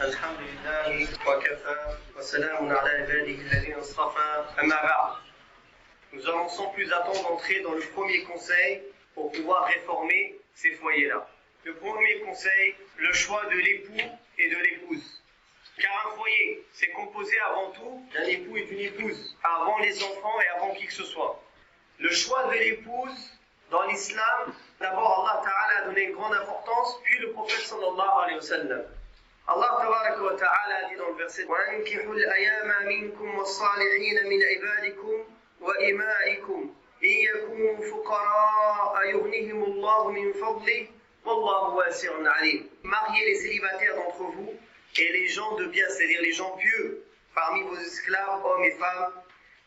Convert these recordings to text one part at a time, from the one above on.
الحمد لله وكفى وسلام على عباده الذين اصطفى أما بعد. Nous allons sans plus attendre entrer dans le premier conseil pour pouvoir réformer ces foyers-là. Le premier conseil, le choix de l'époux et de l'épouse. Car un foyer, c'est composé avant tout d'un époux et d'une épouse, avant les enfants et avant qui que ce soit. Le choix de l'épouse, dans l'islam, d'abord Allah Ta'ala a donné une grande importance, puis le prophète sallallahu alayhi wa sallam. Allah tabaraka wa ta'ala a dit dans le verset وَأَنْكِحُوا الْأَيَامَ مِنْكُمْ وَالصَّالِحِينَ مِنْ عِبَادِكُمْ وَإِمَائِكُمْ إِنْ يَكُونُوا فُقَرَاءَ يُغْنِهِمُ اللَّهُ مِنْ فَضْلِهِ وَاللَّهُ وَاسِعٌ عَلِيمٌ. Mariez les célibataires d'entre vous et les gens de bien, c'est-à-dire les gens pieux, parmi vos esclaves, hommes et femmes.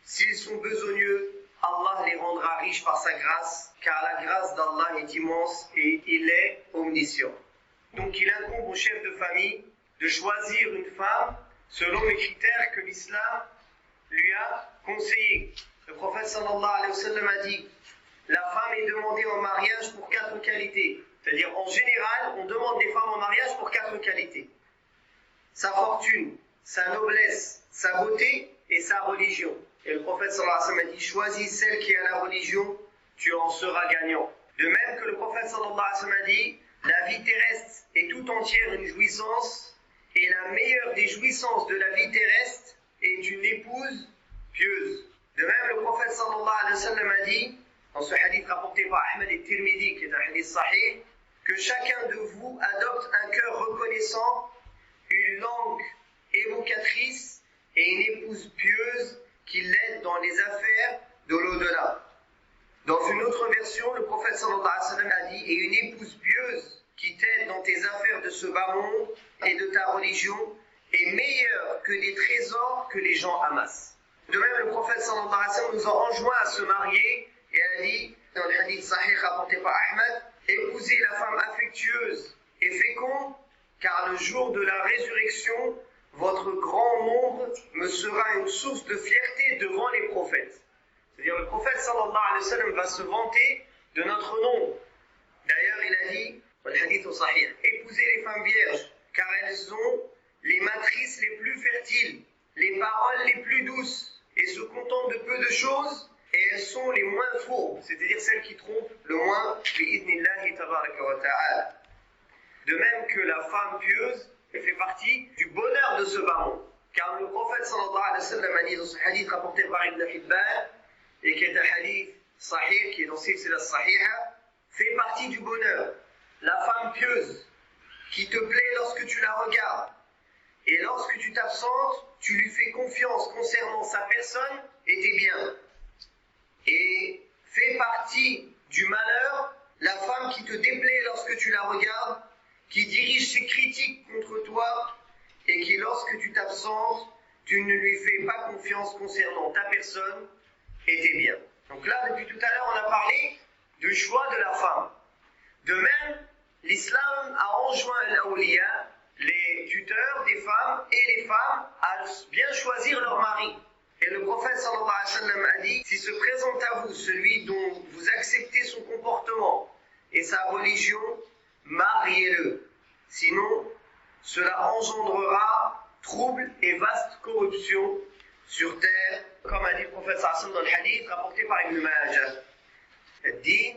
S'ils sont besogneux, Allah les rendra riches par sa grâce, car la grâce d'Allah est immense et il est omniscient. Donc il incombe au chef de famille de choisir une femme selon les critères que l'islam lui a conseillés. Le prophète sallallahu alayhi wa sallam a dit: la femme est demandée en mariage pour 4 qualités. C'est-à-dire en général, on demande des femmes en mariage pour 4 qualités. Sa fortune, sa noblesse, sa beauté et sa religion. Et le prophète sallallahu alayhi wa sallam a dit: choisis celle qui a la religion, tu en seras gagnant. De même que le prophète sallallahu alayhi wa sallam a dit: la vie terrestre est tout entière une jouissance, et la meilleure des jouissances de la vie terrestre est une épouse pieuse. De même, le prophète sallallahu alayhi wa sallam a dit, dans ce hadith rapporté par Ahmed et Tirmidhi, qui est un hadith sahih, que chacun de vous adopte un cœur reconnaissant, une langue évocatrice et une épouse pieuse qui l'aide dans les affaires de l'au-delà. Dans une autre version, le prophète sallallahu alayhi wa sallam a dit: et une épouse pieuse qui t'aide dans tes affaires de ce bas monde et de ta religion est meilleure que des trésors que les gens amassent. De même, le prophète sallallahu alayhi wa sallam nous a enjoint à se marier et a dit, dans le hadith sahih rapporté par Ahmed: épousez la femme affectueuse et féconde, car le jour de la résurrection, votre grand nombre me sera une source de fierté devant les prophètes. C'est-à-dire, le prophète sallallahu alayhi wa sallam va se vanter de notre nombre. D'ailleurs, il a dit, le hadith au sahih: épousez les femmes vierges, car elles ont les matrices les plus fertiles, les paroles les plus douces, et se contentent de peu de choses, et elles sont les moins fourbes, c'est-à-dire celles qui trompent le moins, bi'idhnillahi tabaraka wa ta'ala. De même que la femme pieuse, elle fait partie du bonheur de ce bas monde. Car le prophète sallallahu alayhi wa sallam a dit dans ce hadith rapporté par Ibn Hibban, et qui est un hadith sahih, qui est dans Silsila Sahiha, fait partie du bonheur. La femme pieuse, qui te plaît lorsque tu la regardes, et lorsque tu t'absentes, tu lui fais confiance concernant sa personne et tes biens. Et fait partie du malheur, la femme qui te déplaît lorsque tu la regardes, qui dirige ses critiques contre toi, et qui, lorsque tu t'absentes, tu ne lui fais pas confiance concernant ta personne et tes biens. Donc là, depuis tout à l'heure, on a parlé du choix de la femme. De même, l'islam a enjoint l'awliya, les tuteurs des femmes et les femmes, à bien choisir leur mari. Et le prophète sallallahu alayhi wa sallam a dit: si se présente à vous celui dont vous acceptez son comportement et sa religion, mariez-le. Sinon, cela engendrera trouble et vaste corruption sur terre, comme a dit le prophète sallallahu alayhi wa sallam dans le hadith rapporté par Ibn Majah. Ad-din,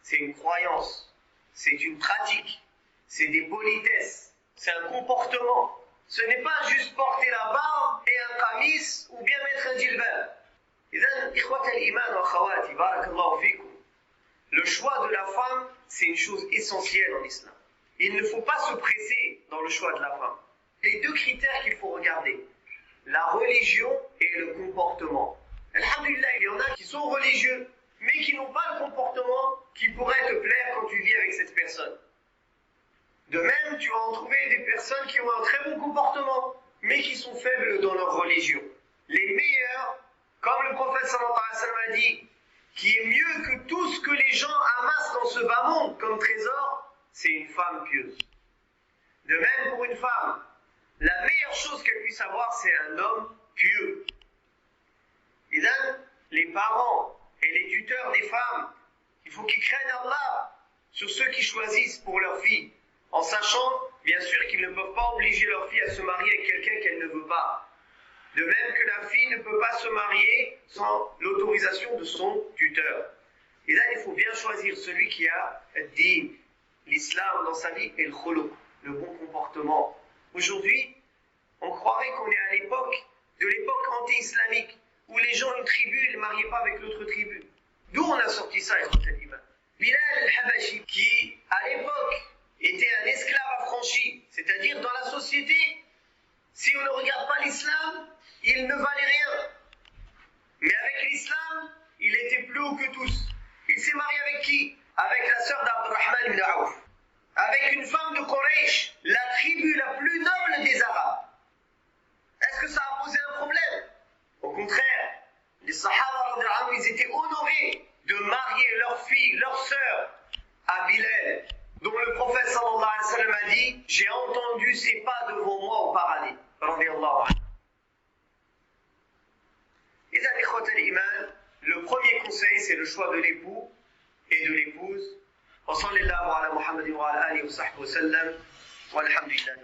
c'est une croyance, c'est une pratique, c'est des politesses, c'est un comportement. Ce n'est pas juste porter la barbe et un qamis ou bien mettre un djilbab. Idhan, ikhwat al-iman wa khawati, barakallahu fikum. Le choix de la femme, c'est une chose essentielle en islam. Il ne faut pas se presser dans le choix de la femme. Les 2 critères qu'il faut regarder: la religion et le comportement. Alhamdulillah, il y en a qui sont religieux, mais qui n'ont pas le comportement qui pourrait te plaire quand tu vis avec cette personne. De même, tu vas en trouver des personnes qui ont un très bon comportement, mais qui sont faibles dans leur religion. Les meilleurs, comme le prophète sallallahu alayhi wa sallam a dit, qui est mieux que tout ce que les gens amassent dans ce bas monde comme trésor, c'est une femme pieuse. De même pour une femme, la meilleure chose qu'elle puisse avoir, c'est un homme pieux. Et là, les parents et les tuteurs des femmes, il faut qu'ils craignent Allah sur ceux qui choisissent pour leur fille, en sachant bien sûr qu'ils ne peuvent pas obliger leur fille à se marier avec quelqu'un qu'elle ne veut pas. De même que la fille ne peut pas se marier sans l'autorisation de son tuteur. Et là, il faut bien choisir celui qui a dit l'islam dans sa vie et le khuluq, le bon comportement. Aujourd'hui, on croirait qu'on est à l'époque anti-islamique, où les gens d'une tribu ne mariaient pas avec l'autre tribu. D'où on a sorti ça, Bilal al-Habashi, qui à l'époque était un esclave affranchi, c'est-à-dire dans la société, si on ne regarde pas l'islam, il ne valait rien. Mais avec l'islam, il était plus haut que tous. Il s'est marié avec qui? Avec la sœur d'Abdurrahman ibn Auf. Avec une femme de Quraysh, la tribu la plus noble des Arabes. Est-ce que ça a posé un problème? Au contraire, les Sahaba, ils étaient honorés de marier leur fille, leur sœur à Bilal, dont le prophète sallallahu alayhi wa sallam a dit: j'ai entendu ses pas devant moi au paradis. Et là, le premier conseil, c'est le choix de l'époux et de l'épouse. Wa sallallahu ala Muhammadin wa ala alihi wa sahbihi wa sallam. Walhamdulillah.